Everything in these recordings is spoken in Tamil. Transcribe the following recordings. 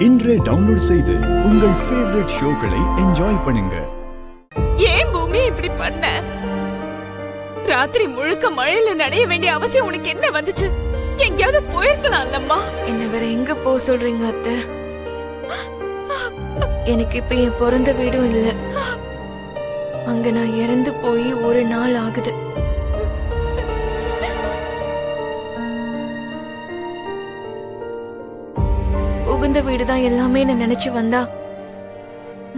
இன்றே டவுன்லோட் செய்து உங்கள் ஃபேவரட் ஷோக்களை என்ஜாய் பண்ணுங்க. ஏன் பூமி இப்படி பண்ண? ராத்திரி முழுக்க மழையில நனைய வேண்டிய அவசியம் உனக்கு என்ன வந்துச்சு? எங்கயாவது போயிருக்கலாம்லம்மா. என்ன வேற எங்க போ சொல்றீங்க அத்தை? எனக்கு இப்ப என் பிறந்த வீடும் இல்ல. அங்க நான் இறந்து போய் ஒரு நாள் ஆகுது. உகுந்த வீடுதான் எல்லாமே நான் நினைச்சு வந்தா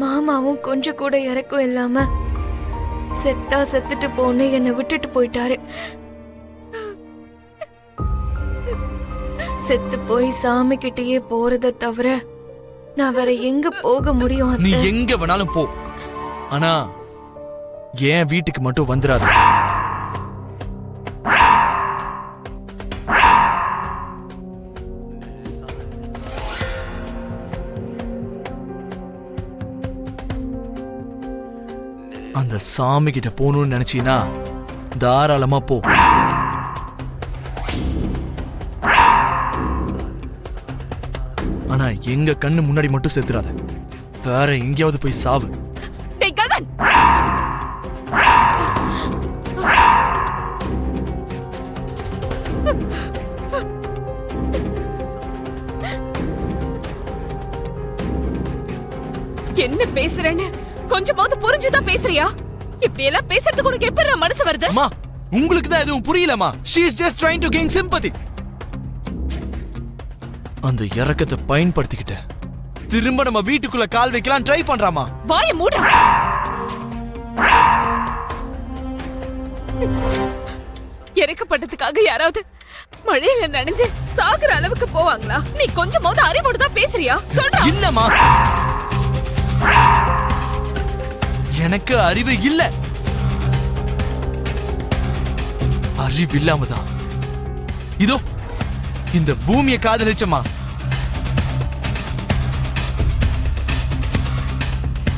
மாமாவும் கொஞ்சம் கூட இறக்கம் இல்லாம செத்தா செத்துட்டு போன்னு என்னை விட்டுட்டு போயிட்டாரு. செத்து போய் சாமி கிட்டயே போறத தவிர நான் வேற எங்க போக முடியும்? நீ எங்க வேணாலும் போ, ஆனா ஏன் வீட்டுக்கு மட்டும் வந்துடாத. அந்த சாமி கிட்ட போகணும்னு நினைச்சீனா தாராளமா போ. ஆனா எங்க கண்ணு முன்னாடி மட்டும் செத்துறாத. வேற எங்கேயாவது போய் சாவு. டேய் ககன், என்ன பேசுறேன்னு கொஞ்சமாவது புரிஞ்சுதான் பேசுறியா? இப்படி எல்லாம் பேசுறதுக்கு உனக்கு எப்படி மனசு வருது? அம்மா, உங்களுக்கு தான் எதுவும் புரியலமா. she is just trying to gain sympathy. அந்த இறக்கத்தை பயன்படுத்திக்கிட்ட திரும்ப நம்ம வீட்டுக்குள்ள கால் வைக்கலாம் ட்ரை பண்றாமா. வாயை மூடுறா. இறக்கப்பட்டதுக்காக யாராவது மழையில நனைஞ்சு சாகுற அளவுக்கு போவாங்களா? நீ கொஞ்சமாவது அறிவோடு தான் பேசுறியா? சொல்றா. இல்லம்மா, எனக்கு அறிவு இல்ல. அறிவு இல்லாமதான் இதோ இந்த பூமியை காதலிச்சமா.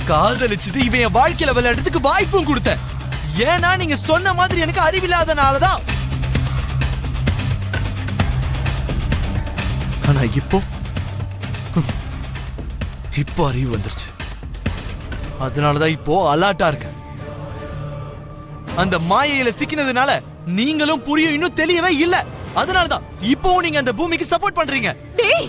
காதலிச்சுட்டு இவன் என் வாழ்க்கையில விளையாடுறதுக்கு வாய்ப்பும் கொடுத்த. ஏன்னா நீங்க சொன்ன மாதிரி எனக்கு அறிவில்லாதனாலதான். ஆனா இப்போ அறிவு வந்துருச்சு. அதனாலதான் இப்போ அலர்ட்டா இருக்க. அந்த மாயையில சிக்கினதுனால நீங்களும் புரியும் இன்னும் தெரியவே இல்ல. அதனாலதான் இப்போ நீங்க அந்த பூமிக்கு சப்போர்ட் பண்றீங்க. டேய்,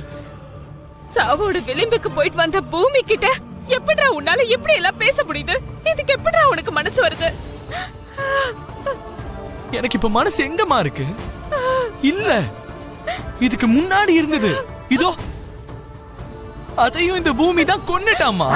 சாவோட விளிம்புக்கு போயிட்டு வந்த பூமி கிட்ட எப்படிடா உன்னால எப்படி எல்லாம் பேச முடியுது? இதுக்கு எப்படிடா உனக்கு மனசு வருது? எனக்கு இப்ப மனசு எங்கம்மா இருக்கு? இல்ல, இதுக்கு முன்னாடி இருந்தது. இதோ அதையும் இந்த பூமி தான் கொன்னுட்டாமா.